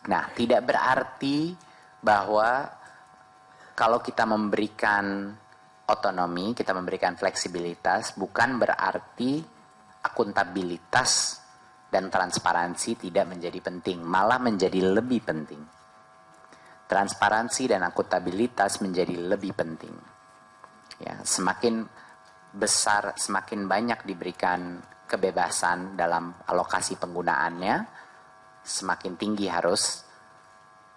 Nah, tidak berarti bahwa kalau kita memberikan otonomi, kita memberikan fleksibilitas, bukan berarti akuntabilitas dan transparansi tidak menjadi penting, malah menjadi lebih penting. Transparansi dan akuntabilitas menjadi lebih penting. Ya, semakin besar, semakin banyak diberikan kebebasan dalam alokasi penggunaannya, semakin tinggi harus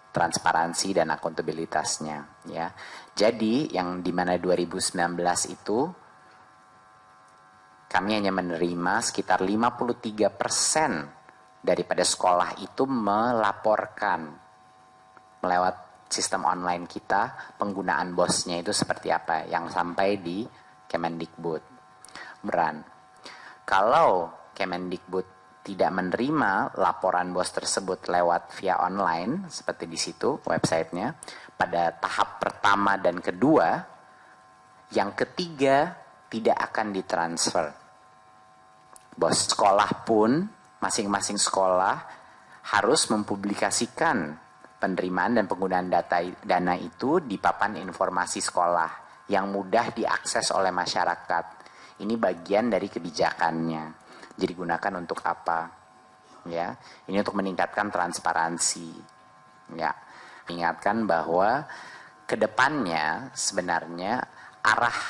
transparansi dan akuntabilitasnya. Ya, jadi yang dimana 2019 itu kami hanya menerima sekitar 53% daripada sekolah itu melaporkan melewat sistem online kita penggunaan BOS-nya itu seperti apa yang sampai di Kemendikbud. Kalau Kemendikbud tidak menerima laporan BOS tersebut lewat via online seperti di situ websitenya pada tahap pertama dan kedua, yang ketiga tidak akan ditransfer. BOS sekolah pun masing-masing sekolah harus mempublikasikan penerimaan dan penggunaan dana itu di papan informasi sekolah yang mudah diakses oleh masyarakat. Ini bagian dari kebijakannya. Jadi gunakan untuk apa? Ya, ini untuk meningkatkan transparansi. Ya, mengingatkan bahwa kedepannya sebenarnya arah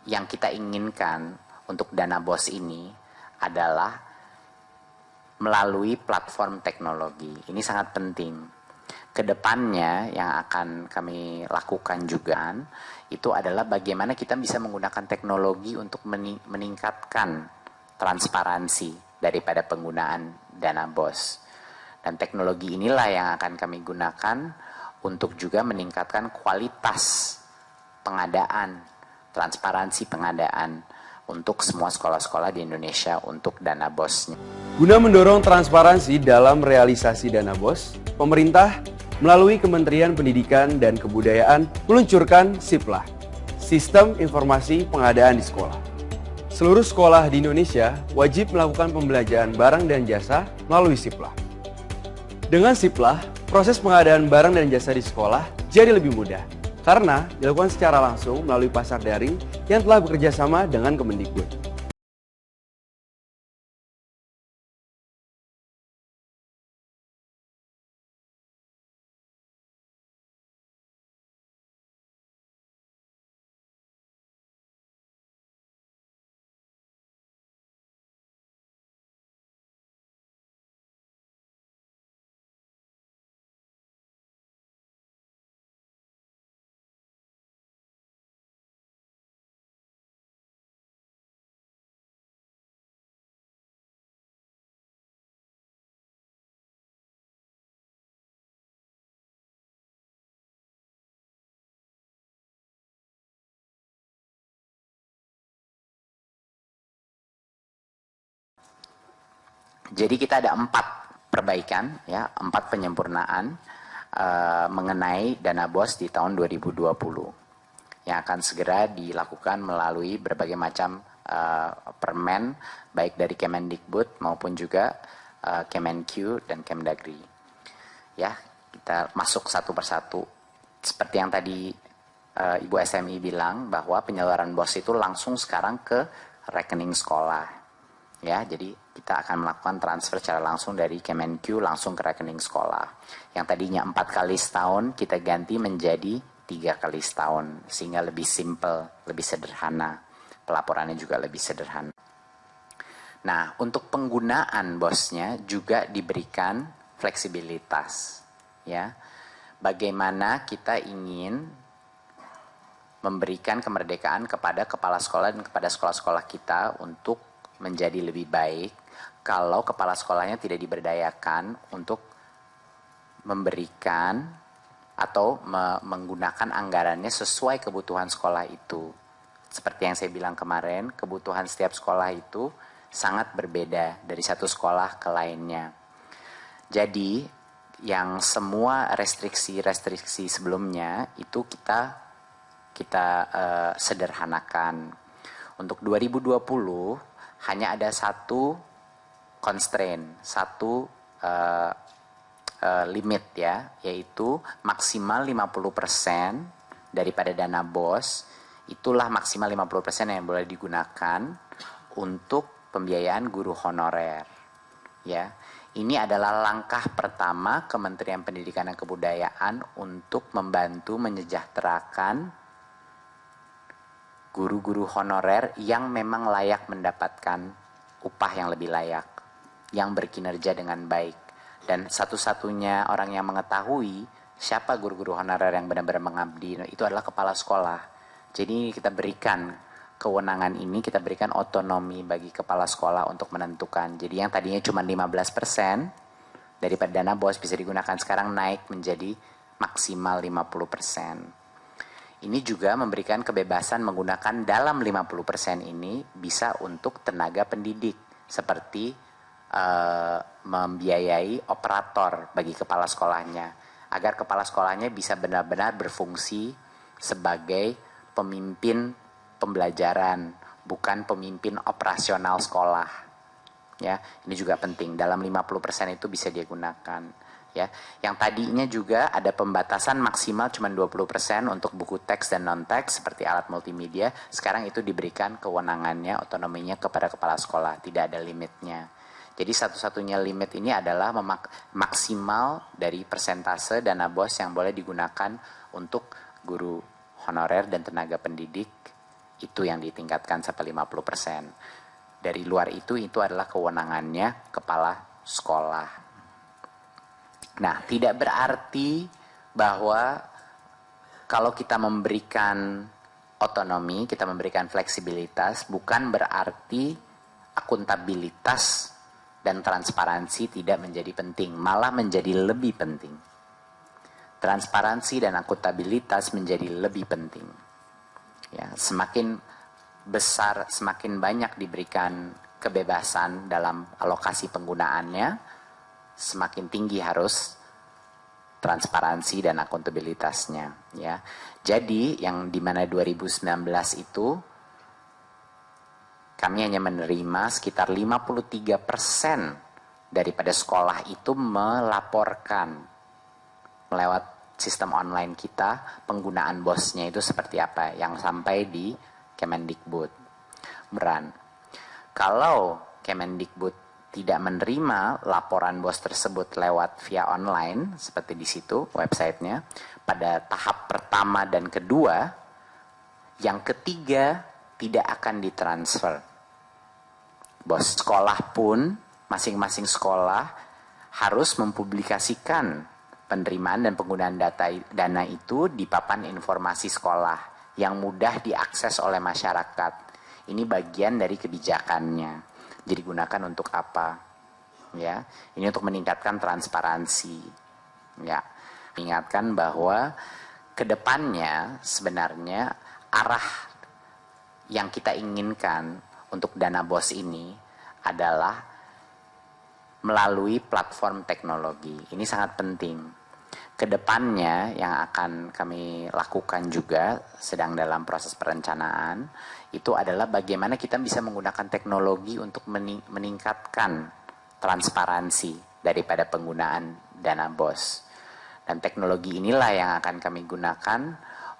yang kita inginkan untuk dana BOS ini adalah melalui platform teknologi. Ini sangat penting. Kedepannya yang akan kami lakukan juga itu adalah bagaimana kita bisa menggunakan teknologi untuk meningkatkan transparansi daripada penggunaan dana BOS. Dan teknologi inilah yang akan kami gunakan untuk juga meningkatkan kualitas pengadaan, transparansi pengadaan untuk semua sekolah-sekolah di Indonesia untuk dana BOS-nya. Guna mendorong transparansi dalam realisasi dana BOS, pemerintah melalui Kementerian Pendidikan dan Kebudayaan meluncurkan SIPLAH, Sistem Informasi Pengadaan di Sekolah. Seluruh sekolah di Indonesia wajib melakukan pembelanjaan barang dan jasa melalui SIPLAH. Dengan SIPLAH, proses pengadaan barang dan jasa di sekolah jadi lebih mudah, karena dilakukan secara langsung melalui pasar daring yang telah bekerja sama dengan Kemendikbud. Jadi kita ada 4 perbaikan, ya, 4 penyempurnaan mengenai dana BOS di tahun 2020 yang akan segera dilakukan melalui berbagai macam permen baik dari Kemendikbud maupun juga Kemenq dan Kemdagri. Ya, kita masuk satu persatu. Seperti yang tadi Ibu SMI bilang bahwa penyaluran BOS itu langsung sekarang ke rekening sekolah. Ya, jadi kita akan melakukan transfer secara langsung dari Kemenq langsung ke rekening sekolah. Yang tadinya 4 kali setahun kita ganti menjadi 3 kali setahun sehingga lebih simple, lebih sederhana. Pelaporannya juga lebih sederhana. Nah, untuk penggunaan BOS-nya juga diberikan fleksibilitas. Ya, bagaimana kita ingin memberikan kemerdekaan kepada kepala sekolah dan kepada sekolah-sekolah kita untuk menjadi lebih baik kalau kepala sekolahnya tidak diberdayakan untuk memberikan atau menggunakan anggarannya sesuai kebutuhan sekolah itu. Seperti yang saya bilang kemarin, kebutuhan setiap sekolah itu sangat berbeda dari satu sekolah ke lainnya. Jadi yang semua restriksi-restriksi sebelumnya itu kita sederhanakan. Untuk 2020 hanya ada satu constraint, satu limit ya, yaitu maksimal 50% daripada dana BOS, itulah maksimal 50% yang boleh digunakan untuk pembiayaan guru honorer. Ya, ini adalah langkah pertama Kementerian Pendidikan dan Kebudayaan untuk membantu menyejahterakan guru-guru honorer yang memang layak mendapatkan upah yang lebih layak, yang berkinerja dengan baik. Dan satu-satunya orang yang mengetahui siapa guru-guru honorer yang benar-benar mengabdi itu adalah kepala sekolah. Jadi kita berikan kewenangan ini, kita berikan otonomi bagi kepala sekolah untuk menentukan. Jadi yang tadinya cuma 15% daripada dana BOS bisa digunakan, sekarang naik menjadi maksimal 50%. Ini juga memberikan kebebasan menggunakan dalam 50% ini bisa untuk tenaga pendidik, seperti membiayai operator bagi kepala sekolahnya, agar kepala sekolahnya bisa benar-benar berfungsi sebagai pemimpin pembelajaran, bukan pemimpin operasional sekolah. Ya, ini juga penting. Dalam 50% itu bisa digunakan. Ya, yang tadinya juga ada pembatasan maksimal cuma 20% untuk buku teks dan non teks seperti alat multimedia, sekarang itu diberikan kewenangannya, otonominya kepada kepala sekolah, tidak ada limitnya. Jadi satu-satunya limit ini adalah maksimal dari persentase dana BOS yang boleh digunakan untuk guru honorer dan tenaga pendidik, itu yang ditingkatkan sampai 50%. Dari luar itu adalah kewenangannya kepala sekolah. Nah, tidak berarti bahwa kalau kita memberikan otonomi, kita memberikan fleksibilitas, bukan berarti akuntabilitas dan transparansi tidak menjadi penting, malah menjadi lebih penting. Transparansi dan akuntabilitas menjadi lebih penting. Ya, semakin besar, semakin banyak diberikan kebebasan dalam alokasi penggunaannya, semakin tinggi harus transparansi dan akuntabilitasnya. Ya, jadi yang dimana 2019 itu kami hanya menerima sekitar 53% daripada sekolah itu melaporkan lewat sistem online kita penggunaan BOS-nya itu seperti apa yang sampai di Kemendikbud. Kalau Kemendikbud tidak menerima laporan BOS tersebut lewat via online, seperti di situ websitenya, pada tahap pertama dan kedua, yang ketiga tidak akan ditransfer. BOS sekolah pun, masing-masing sekolah harus mempublikasikan penerimaan dan penggunaan dana itu di papan informasi sekolah yang mudah diakses oleh masyarakat. Ini bagian dari kebijakannya. Jadi gunakan untuk apa? Ya, ini untuk meningkatkan transparansi. Ya, ingatkan bahwa kedepannya sebenarnya arah yang kita inginkan untuk dana BOS ini adalah melalui platform teknologi. Ini sangat penting. Kedepannya yang akan kami lakukan juga sedang dalam proses perencanaan itu adalah bagaimana kita bisa menggunakan teknologi untuk meningkatkan transparansi daripada penggunaan dana BOS. Dan teknologi inilah yang akan kami gunakan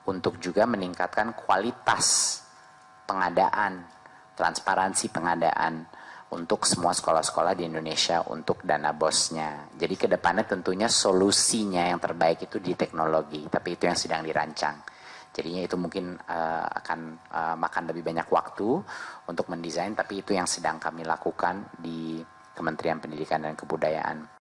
untuk juga meningkatkan kualitas pengadaan, transparansi pengadaan untuk semua sekolah-sekolah di Indonesia untuk dana BOS-nya. Jadi ke depannya tentunya solusinya yang terbaik itu di teknologi, tapi itu yang sedang dirancang. Jadinya itu mungkin akan makan lebih banyak waktu untuk mendesain, tapi itu yang sedang kami lakukan di Kementerian Pendidikan dan Kebudayaan.